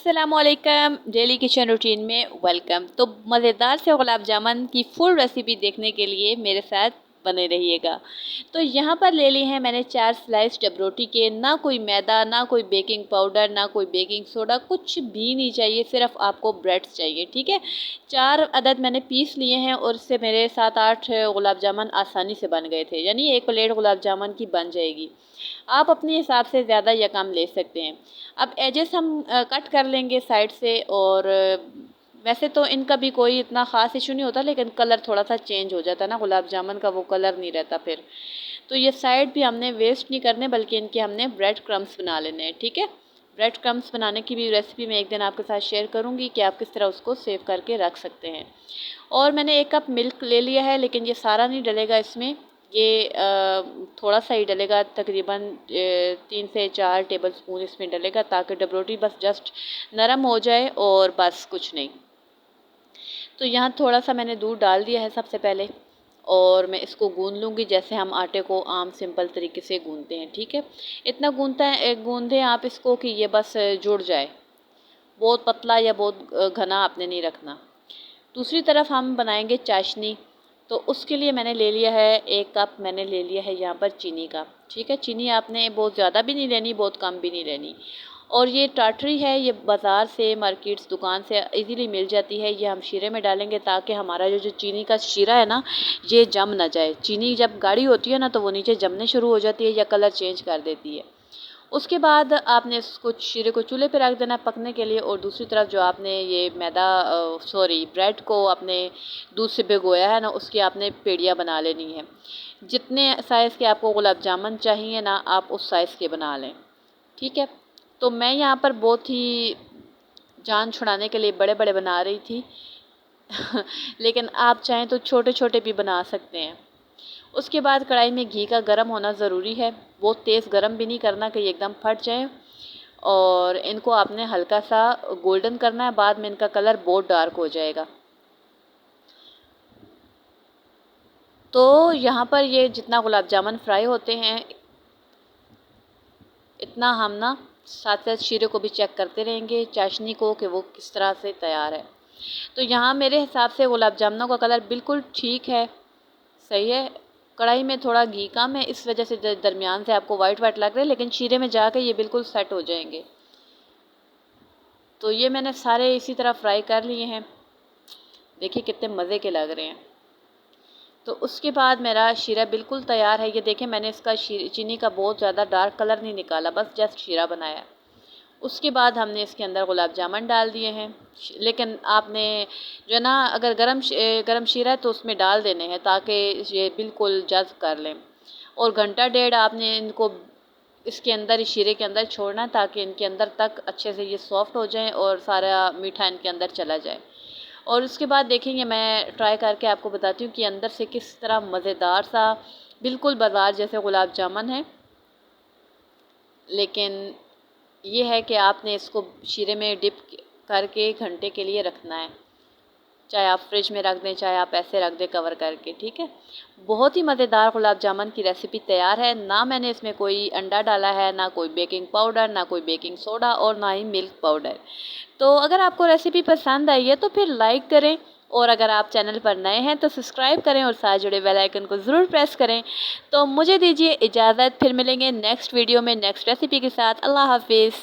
अस्सलामुअलैकुम, daily kitchen routine में welcome. तो मज़ेदार से गुलाब जामुन की फुल रेसिपी देखने के लिए मेरे साथ बने रहिएगा। तो यहाँ पर ले लिए हैं मैंने 4 स्लाइस डबरोटी के। ना कोई मैदा, ना कोई बेकिंग पाउडर, ना कोई बेकिंग सोडा, कुछ भी नहीं चाहिए, सिर्फ आपको ब्रेड्स चाहिए। ठीक है, 4 अदद मैंने पीस लिए हैं और इससे मेरे 7-8 गुलाब जामुन आसानी से बन गए थे, यानी 1 प्लेट गुलाब जामुन की बन जाएगी। आप अपने हिसाब से ज़्यादा या कम ले सकते हैं। अब एजेस हम कट कर लेंगे साइड से। और वैसे तो इनका भी कोई इतना ख़ास इशू नहीं होता, लेकिन कलर थोड़ा सा चेंज हो जाता है ना, गुलाब जामुन का वो कलर नहीं रहता फिर। तो ये साइड भी हमने वेस्ट नहीं करने, बल्कि इनके हमने ब्रेड क्रम्स बना लेने हैं। ठीक है, ब्रेड क्रम्स बनाने की भी रेसिपी मैं एक दिन आपके साथ शेयर करूँगी कि आप किस तरह उसको सेव करके रख सकते हैं। और मैंने 1 कप मिल्क ले लिया है, लेकिन ये सारा नहीं डलेगा इसमें, ये थोड़ा सा ही डलेगा, तकरीबन 3 से 4 टेबल स्पून इसमें डलेगा, ताकि डबरोटी बस जस्ट नरम हो जाए और बस कुछ नहीं। तो यहाँ थोड़ा सा मैंने दूध डाल दिया है सबसे पहले, और मैं इसको गूंद लूँगी जैसे हम आटे को आम सिंपल तरीके से गूंदते हैं। ठीक है, इतना गूंदें आप इसको कि ये बस जुड़ जाए। बहुत पतला या बहुत घना आपने नहीं रखना। दूसरी तरफ हम बनाएंगे चाशनी। तो उसके लिए मैंने ले लिया है 1 कप, मैंने ले लिया है यहाँ पर चीनी का। ठीक है, चीनी आपने बहुत ज़्यादा भी नहीं लेनी, बहुत कम भी नहीं लेनी। और ये टाटरी है, ये बाज़ार से, मार्केट्स, दुकान से इजीली मिल जाती है। ये हम शीरे में डालेंगे ताकि हमारा जो चीनी का शीरा है ना, ये जम ना जाए। चीनी जब गाढ़ी होती है ना, तो वो नीचे जमने शुरू हो जाती है या कलर चेंज कर देती है। उसके बाद आपने इसको शीरे को चूल्हे पे रख देना पकने के लिए। और दूसरी तरफ जो आपने ये ब्रेड को आपने दूध से भिगोया है ना, उसकी आपने पेड़ियाँ बना लेनी है। जितने साइज़ के आपको गुलाब जामुन चाहिए ना, आप उस साइज़ के बना लें। ठीक है, तो मैं यहाँ पर बहुत ही जान छुड़ाने के लिए बड़े बड़े बना रही थी लेकिन आप चाहें तो छोटे छोटे भी बना सकते हैं। उसके बाद कढ़ाई में घी का गर्म होना ज़रूरी है, बहुत तेज़ गर्म भी नहीं करना कि ये एकदम फट जाए। और इनको आपने हल्का सा गोल्डन करना है, बाद में इनका कलर बहुत डार्क हो जाएगा। तो यहाँ पर ये जितना गुलाब जामुन फ्राई होते हैं, इतना हम ना साथ साथ शीरे को भी चेक करते रहेंगे, चाशनी को, कि वो किस तरह से तैयार है। तो यहाँ मेरे हिसाब से गुलाब जामुनों का कलर बिल्कुल ठीक है, सही है। कढ़ाई में थोड़ा घी कम है, इस वजह से दरमियान से आपको वाइट वाइट लग रहे हैं, लेकिन शीरे में जाके ये बिल्कुल सेट हो जाएंगे। तो ये मैंने सारे इसी तरह फ्राई कर लिए हैं, देखिए कितने मज़े के लग रहे हैं। तो उसके बाद मेरा शीरा बिल्कुल तैयार है। ये देखें, मैंने इसका चीनी का बहुत ज़्यादा डार्क कलर नहीं निकाला, बस जस्ट शीरा बनाया। उसके बाद हमने इसके अंदर गुलाब जामुन डाल दिए हैं, लेकिन आपने जो है ना, अगर गरम शीरा है तो उसमें डाल देने हैं ताकि ये बिल्कुल जज़्ब कर लें। और घंटा डेढ़ आपने इनको इसके अंदर, इस शीरे के अंदर छोड़ना, ताकि इनके अंदर तक अच्छे से ये सॉफ्ट हो जाएं और सारा मीठा इनके अंदर चला जाए। और उसके बाद देखेंगे, मैं ट्राई करके आपको बताती हूँ कि अंदर से किस तरह मज़ेदार सा बिल्कुल बाज़ार जैसे गुलाब जामुन है। लेकिन ये है कि आपने इसको शीरे में डिप करके घंटे के लिए रखना है, चाहे आप फ्रिज में रख दें, चाहे आप ऐसे रख दें कवर करके। ठीक है, बहुत ही मज़ेदार गुलाब जामुन की रेसिपी तैयार है। ना मैंने इसमें कोई अंडा डाला है, ना कोई बेकिंग पाउडर, ना कोई बेकिंग सोडा, और ना ही मिल्क पाउडर। तो अगर आपको रेसिपी पसंद आई है तो फिर लाइक करें, और अगर आप चैनल पर नए हैं तो सब्सक्राइब करें और साथ जुड़े बेल आइकन को ज़रूर प्रेस करें। तो मुझे दीजिए इजाज़त, फिर मिलेंगे नेक्स्ट वीडियो में नेक्स्ट रेसिपी के साथ। अल्लाह हाफिज़।